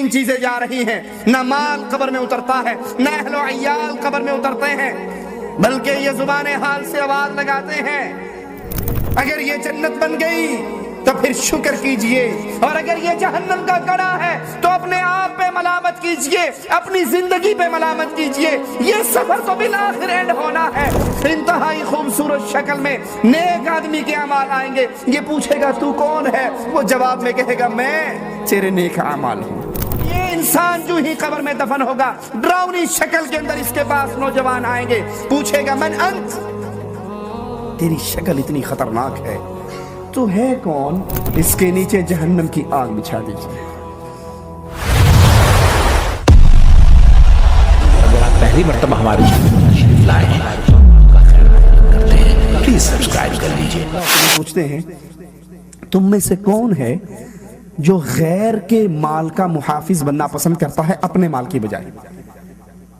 تین چیزیں جا رہی ہیں، نہ مال قبر میں اترتا ہے، نہ اہل و عیال قبر میں اترتے ہیں، بلکہ یہ زبان حال سے آواز لگاتے ہیں۔ اگر یہ جنت بن گئی تو پھر شکر کیجئے، اور اگر یہ جہنم کا گڑھا ہے تو اپنے آپ پہ ملامت کیجئے، اپنی زندگی پہ ملامت کیجئے۔ یہ سفر تو بالآخر اینڈ ہونا ہے۔ انتہائی خوبصورت شکل میں نیک آدمی کے اعمال آئیں گے، یہ پوچھے گا تو کون ہے؟ وہ جواب میں کہے گا میں تیرے نیک اعمال ہوں۔ یہ انسان جو ہی قبر میں دفن ہوگا، ڈراؤنی شکل کے اندر اس کے پاس نوجوان آئیں گے، پوچھے گا من انت؟ تیری شکل اتنی خطرناک ہے، تو ہے کون؟ اس کے نیچے جہنم کی آگ بچھا دیجیے۔ اگر آپ پہلی مرتبہ ہمارے چینل پر تشریف لائے ہیں کا خیر کرتے ہیں، پلیز سبسکرائب کر لیجیے۔ پوچھتے ہیں تم میں سے کون ہے جو غیر کے مال کا محافظ بننا پسند کرتا ہے اپنے مال کی بجائے؟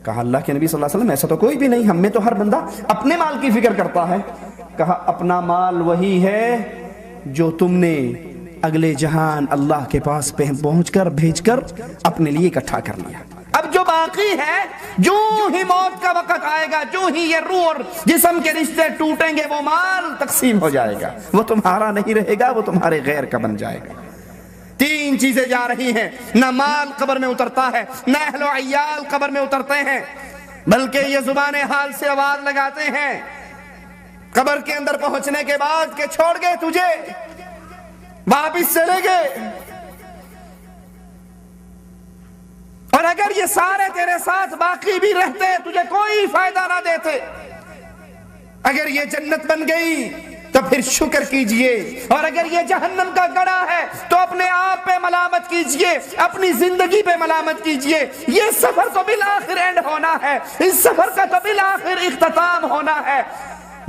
کہا اللہ کے نبی صلی اللہ علیہ وسلم ایسا تو کوئی بھی نہیں، ہم میں تو ہر بندہ اپنے مال کی فکر کرتا ہے۔ کہا اپنا مال وہی ہے جو تم نے اگلے جہان اللہ کے پاس پہنچ کر بھیج کر اپنے لیے اکٹھا کر لیا۔ اب جو باقی ہے، جو ہی موت کا وقت آئے گا، جو ہی یہ روح اور جسم کے رشتے ٹوٹیں گے، وہ مال تقسیم ہو جائے گا، وہ تمہارا نہیں رہے گا، وہ تمہارے غیر کا بن جائے گا۔ تین چیزیں جا رہی ہیں، نہ مال قبر میں اترتا ہے، نہ اہل و عیال قبر میں اترتے ہیں، بلکہ یہ زبان حال سے آواز لگاتے ہیں قبر کے اندر پہنچنے کے بعد کہ چھوڑ گئے تجھے، واپس چلے گئے، اور اگر یہ سارے تیرے ساتھ باقی بھی رہتے تجھے کوئی فائدہ نہ دیتے۔ اگر یہ جنت بن گئی تو پھر شکر کیجئے، اور اگر یہ جہنم کا گڑھا ہے تو اپنے آپ پہ ملامت کیجئے، اپنی زندگی پہ ملامت کیجئے۔ یہ سفر تو بالآخر اینڈ ہونا ہے، اس سفر کا تو بالآخر اختتام ہونا ہے۔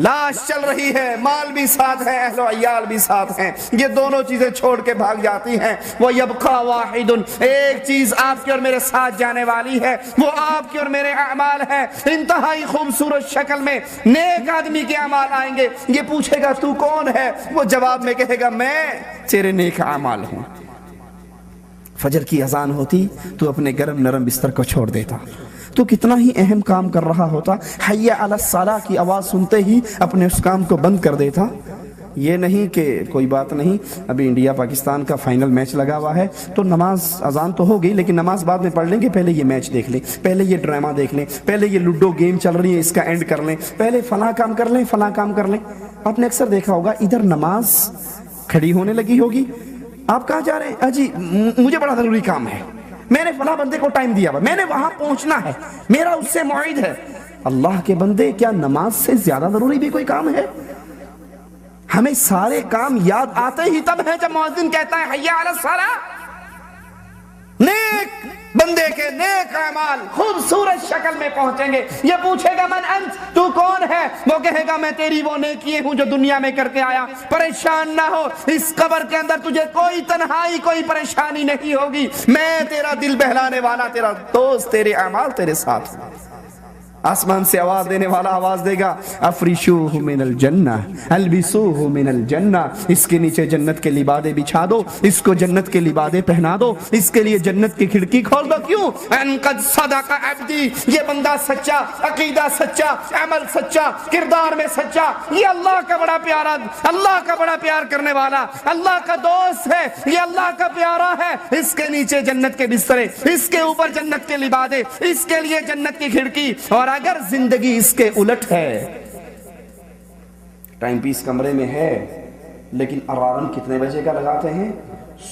لاش چل رہی ہے، مال بھی ساتھ ہے، اہل و عیال بھی ساتھ ہیں، یہ دونوں چیزیں چھوڑ کے بھاگ جاتی ہیں۔ وہ یبقى واحد، ایک چیز آپ کی اور میرے ساتھ جانے والی ہے، وہ آپ کی اور میرے اعمال ہیں۔ انتہائی خوبصورت شکل میں نیک آدمی کے اعمال آئیں گے، یہ پوچھے گا تو کون ہے؟ وہ جواب میں کہے گا میں تیرے نیک اعمال ہوں۔ فجر کی اذان ہوتی تو اپنے گرم نرم بستر کو چھوڑ دیتا، تو کتنا ہی اہم کام کر رہا ہوتا، حی علی الصلاۃ کی آواز سنتے ہی اپنے اس کام کو بند کر دیتا۔ یہ نہیں کہ کوئی بات نہیں، ابھی انڈیا پاکستان کا فائنل میچ لگا ہوا ہے تو نماز اذان تو ہو گئی لیکن نماز بعد میں پڑھ لیں گے، پہلے یہ میچ دیکھ لیں، پہلے یہ ڈرامہ دیکھ لیں، پہلے یہ لوڈو گیم چل رہی ہے اس کا اینڈ کر لیں، پہلے فلاں کام کر لیں، فلاں کام کر لیں۔ آپ نے اکثر دیکھا ہوگا ادھر نماز کھڑی ہونے لگی ہوگی، آپ کہاں جا رہے ہیں؟ اجی مجھے بڑا ضروری کام ہے، میں نے فلاں بندے کو ٹائم دیا ہوا، میں نے وہاں پہنچنا ہے، میرا اس سے موعد ہے۔ اللہ کے بندے، کیا نماز سے زیادہ ضروری بھی کوئی کام ہے؟ ہمیں سارے کام یاد آتے ہی تب ہے جب مؤذن کہتا ہے حی علی الصلاۃ۔ نیک بندے کے نیک اعمال خوبصورت شکل میں پہنچیں گے، یہ پوچھے گا من انت؟ تو کون ہے؟ وہ کہے گا میں تیری وہ نیکی ہوں جو دنیا میں کر کے آیا۔ پریشان نہ ہو، اس قبر کے اندر تجھے کوئی تنہائی، کوئی پریشانی نہیں ہوگی، میں تیرا دل بہلانے والا، تیرا دوست، تیرے اعمال تیرے ساتھ۔ آسمان سے آواز دینے والا آواز دے گا افریشوہ من الجنہ البسوہ من الجنہ، اس کے نیچے جنت کے لبادے بچھا دو، اس کو جنت کے لبادے پہنا دو، اس کے لیے جنت کی کھڑکی کھول دو۔ کیوں؟ ان قد صدق عبدی، یہ بندہ سچا، عقیدہ سچا، عمل سچا، کردار میں سچا، یہ اللہ کا بڑا پیارا، اللہ کا بڑا پیار کرنے والا، اللہ کا دوست ہے، یہ اللہ کا پیارا ہے۔ اس کے نیچے جنت کے بسترے، اس کے اوپر جنت کے لبادے، اس کے لیے جنت کی کھڑکی۔ اور اگر زندگی اس کے الٹ ہے، ٹائم پیس کمرے میں ہے لیکن الارم کتنے بجے کا لگاتے ہیں؟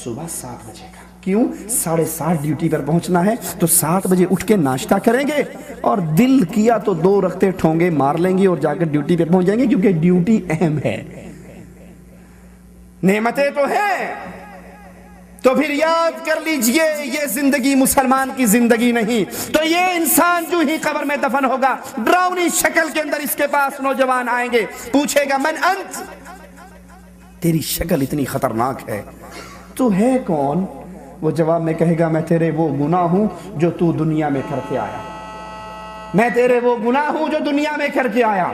صبح 7 بجے کا۔ کیوں؟ 7:30 ڈیوٹی پر پہنچنا ہے تو 7 بجے اٹھ کے ناشتہ کریں گے، اور دل کیا تو 2 رکھتے ٹھونگے مار لیں گے اور جا کر ڈیوٹی پہ پہنچ جائیں گے، کیونکہ ڈیوٹی اہم ہے۔ نعمتیں تو ہیں، تو پھر یاد کر لیجئے یہ زندگی مسلمان کی زندگی نہیں۔ تو یہ انسان جو ہی قبر میں دفن ہوگا، ڈراؤنی شکل کے اندر اس کے پاس نوجوان آئیں گے، پوچھے گا من انت؟ تیری شکل اتنی خطرناک ہے، تو ہے کون؟ وہ جواب میں کہے گا میں تیرے وہ گناہ ہوں جو تو دنیا میں کر کے آیا، میں تیرے وہ گناہ ہوں جو دنیا میں کر کے آیا۔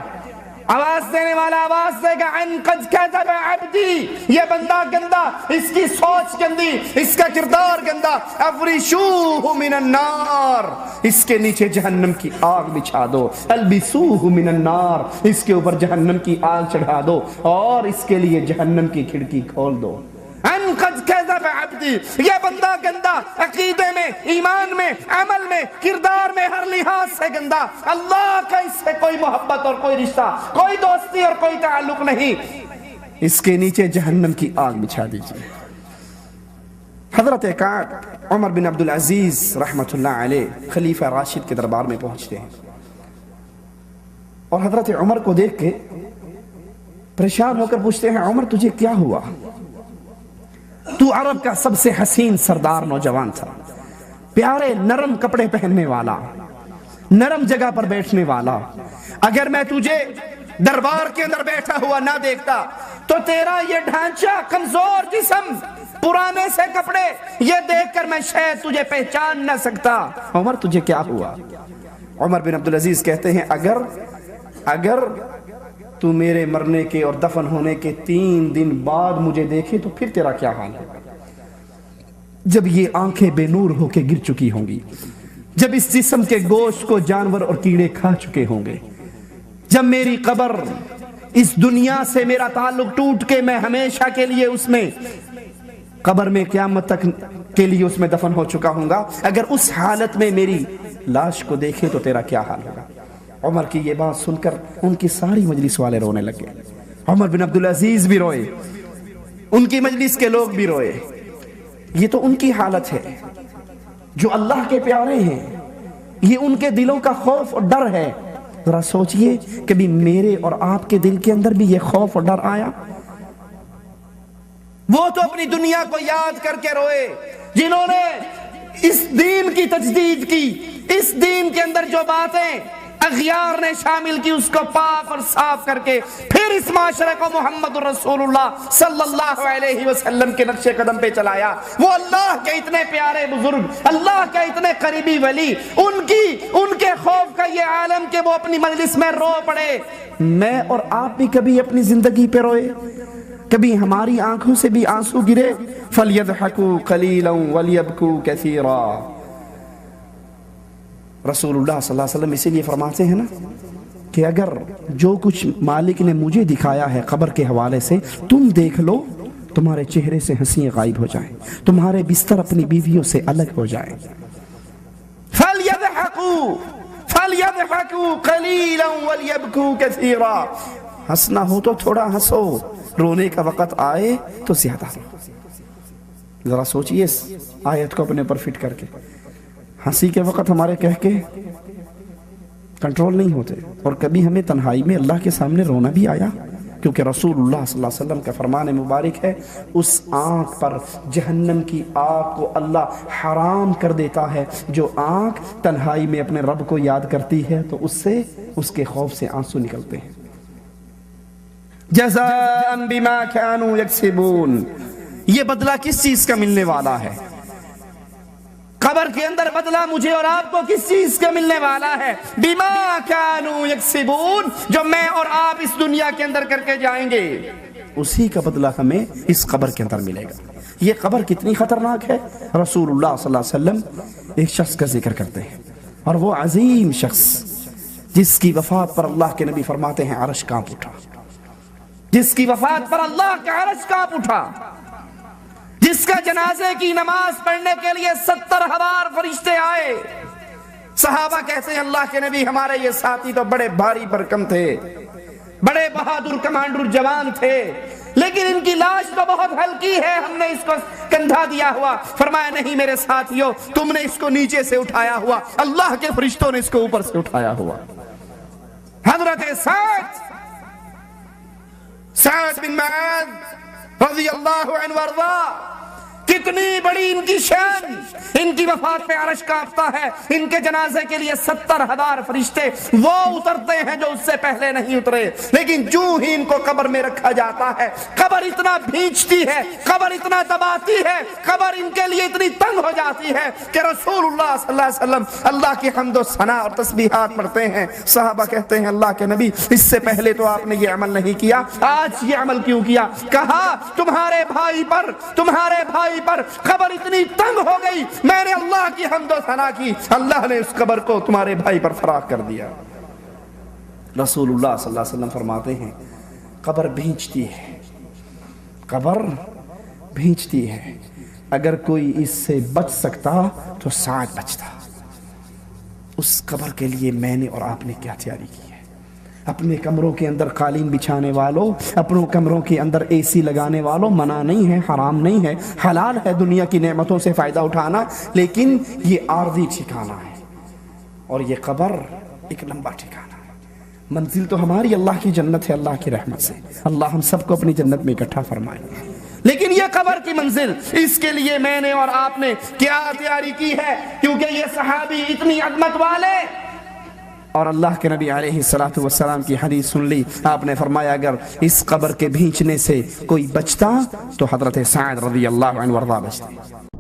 آواز دینے والا آواز دے گا ان قد کذب عبدی، یہ بندہ گندا، اس کی سوچ گندی، اس کا کردار گندا، افرشوہ من النار، اس کے نیچے جہنم کی آگ بچھا دو، البسوہ من النار، اس کے اوپر جہنم کی آگ چڑھا دو اور اس کے لیے جہنم کی کھڑکی کھول دو۔ ان قد کذب عبدی، یہ بندہ گندا، عقیدے میں، ایمان میں، عمل میں، کردار میں، ہر لحاظ سے گندا، اللہ کا اس سے کوئی محبت اور کوئی رشتہ، کوئی دوستی اور کوئی تعلق نہیں، اس کے نیچے جہنم کی آگ بچھا دیجیے۔ حضرت کعب عمر بن عبدالعزیز رحمت اللہ علیہ خلیفہ راشد کے دربار میں پہنچتے ہیں اور حضرت عمر کو دیکھ کے پریشان ہو کر پوچھتے ہیں عمر تجھے کیا ہوا؟ تو عرب کا سب سے حسین سردار نوجوان تھا، پیارے نرم کپڑے پہننے والا، نرم جگہ پر بیٹھنے والا، اگر میں تجھے دربار کے اندر بیٹھا ہوا نہ دیکھتا تو تیرا یہ ڈھانچہ، کمزور جسم، پرانے سے کپڑے، یہ دیکھ کر میں شاید تجھے پہچان نہ سکتا۔ عمر تجھے کیا ہوا؟ عمر بن عبدالعزیز کہتے ہیں اگر تو میرے مرنے کے اور دفن ہونے کے 3 دن بعد مجھے دیکھے تو پھر تیرا کیا حال ہے؟ جب یہ آنکھیں بے نور ہو کے گر چکی ہوں گی، جب اس جسم کے گوشت کو جانور اور کیڑے کھا چکے ہوں گے، جب میری قبر، اس دنیا سے میرا تعلق ٹوٹ کے میں ہمیشہ کے لیے اس میں قبر میں قیامت تک کے لیے اس میں دفن ہو چکا ہوں گا، اگر اس حالت میں میری لاش کو دیکھے تو تیرا کیا حال ہوگا؟ عمر کی یہ بات سن کر ان کی ساری مجلس والے رونے لگے، عمر بن عبدالعزیز بھی روئے، ان کی مجلس کے لوگ بھی روئے۔ یہ تو ان کی حالت ہے جو اللہ کے پیارے ہیں، یہ ان کے دلوں کا خوف اور ڈر ہے۔ ذرا سوچئے کبھی میرے اور آپ کے دل کے اندر بھی یہ خوف اور ڈر آیا؟ وہ تو اپنی دنیا کو یاد کر کے روئے جنہوں نے اس دین کی تجدید کی، اس دین کے اندر جو باتیں اغیار نے شامل کی اس کو پاک اور صاف کر کے پھر اس معاشرے کو محمد رسول اللہ صلی اللہ علیہ وسلم کے نقش قدم پہ چلایا۔ وہ اللہ کے اتنے پیارے بزرگ، اللہ کے اتنے قریبی ولی، ان کے خوف کا یہ عالم کہ وہ اپنی مجلس میں رو پڑے۔ میں اور آپ بھی کبھی اپنی زندگی پہ روئے؟ کبھی ہماری آنکھوں سے بھی آنسو گرے؟ فَلْيَضْحَكُوا قَلِيلًا وَلْيَبْكُوا كَثِيرًا۔ رسول اللہ صلی اللہ علیہ وسلم اسی لیے فرماتے ہیں نا کہ اگر جو کچھ مالک نے مجھے دکھایا ہے قبر کے حوالے سے تم دیکھ لو، تمہارے چہرے سے ہنسیاں غائب ہو جائیں، تمہارے بستر اپنی بیویوں سے الگ ہو جائیں۔ فَلْيَضْحَكُوا قَلِيلًا وَلْيَبْكُوا كَثِيرًا۔ ہنسنا ہو تو تھوڑا ہنسو، رونے کا وقت آئے تو زیادہ رو۔ ذرا سوچئے اس آیت کو اپنے اوپر فٹ کر کے، ہنسی کے وقت ہمارے کہہ کے کنٹرول نہیں ہوتے، اور کبھی ہمیں تنہائی میں اللہ کے سامنے رونا بھی آیا، کیونکہ رسول اللہ صلی اللہ علیہ وسلم کا فرمان مبارک ہے اس آنکھ پر جہنم کی آگ کو اللہ حرام کر دیتا ہے جو آنکھ تنہائی میں اپنے رب کو یاد کرتی ہے تو اس سے اس کے خوف سے آنسو نکلتے ہیں۔ جزاء بما كانوا يكسبون، یہ بدلہ کس چیز کا ملنے والا ہے؟ قبر کے اندر بدلہ مجھے اور آپ کو کس چیز کا ملنے والا ہے؟ بما كانوا يكسبون، جو میں اور آپ اس دنیا کے اندر کر کے جائیں گے اسی کا بدلہ ہمیں اس قبر کے اندر ملے گا۔ یہ قبر کتنی خطرناک ہے؟ رسول اللہ صلی اللہ علیہ وسلم ایک شخص کا ذکر کرتے ہیں، اور وہ عظیم شخص جس کی وفات پر اللہ کے نبی فرماتے ہیں عرش کانپ اٹھا، جس کی وفات پر اللہ کا عرش کانپ اٹھا، جس کا جنازے کی نماز پڑھنے کے لیے 70,000 فرشتے آئے۔ صحابہ کہتے ہیں اللہ کے نبی ہمارے یہ ساتھی تو بڑے بھاری بھرکم تھے، بڑے بہادر کمانڈر جوان تھے، لیکن ان کی لاش تو بہت ہلکی ہے، ہم نے اس کو کندھا دیا ہوا۔ فرمایا نہیں میرے ساتھیوں، تم نے اس کو نیچے سے اٹھایا ہوا، اللہ کے فرشتوں نے اس کو اوپر سے اٹھایا ہوا۔ حضرت سعد بن معاذ رضی اللہ عنہ وارضا، کتنی بڑی ان کی شان، ان کی وفات پہ عرش کانپتا ہے، ان کے جنازے کے لیے 70,000 فرشتے وہ اترتے ہیں جو اس سے پہلے نہیں اترے، لیکن جو ہی ان کو قبر میں رکھا جاتا ہے قبر اتنا بھینچتی ہے، قبر اتنا دباتی ہے، قبر ان کے لیے اتنی تنگ ہو جاتی ہے کہ رسول اللہ صلی اللہ علیہ وسلم اللہ کی حمد و ثنا اور تسبیحات پڑھتے ہیں۔ صحابہ کہتے ہیں اللہ کے نبی اس سے پہلے تو آپ نے یہ عمل نہیں کیا، آج یہ عمل کیوں کیا؟ کہا تمہارے بھائی پر قبر اتنی تنگ ہو گئی، میں نے اللہ کی حمد و ثنا کی، اللہ نے اس قبر کو تمہارے بھائی پر فراخ کر دیا۔ رسول اللہ صلی اللہ علیہ وسلم فرماتے ہیں قبر بھینچتی ہے، قبر بھینچتی ہے، اگر کوئی اس سے بچ سکتا تو سعد بچتا۔ اس قبر کے لیے میں نے اور آپ نے کیا تیاری کی ہے؟ اپنے کمروں کے اندر قالین بچھانے والوں، اپنوں کمروں کے اندر اے سی لگانے والوں، منع نہیں ہے، حرام نہیں ہے، حلال ہے دنیا کی نعمتوں سے فائدہ اٹھانا، لیکن یہ عارضی ٹھکانہ ہے اور یہ قبر ایک لمبا ٹھکانہ ہے۔ منزل تو ہماری اللہ کی جنت ہے، اللہ کی رحمت سے، اللہ ہم سب کو اپنی جنت میں اکٹھا فرمائے، لیکن یہ قبر کی منزل، اس کے لیے میں نے اور آپ نے کیا تیاری کی ہے؟ کیونکہ یہ صحابی اتنی عظمت والے اور اللہ کے نبی علیہ السلام کی حدیث سن لی، آپ نے فرمایا اگر اس قبر کے بھینچنے سے کوئی بچتا تو حضرت سعد رضی اللہ عنہ وارضاہ بچتے۔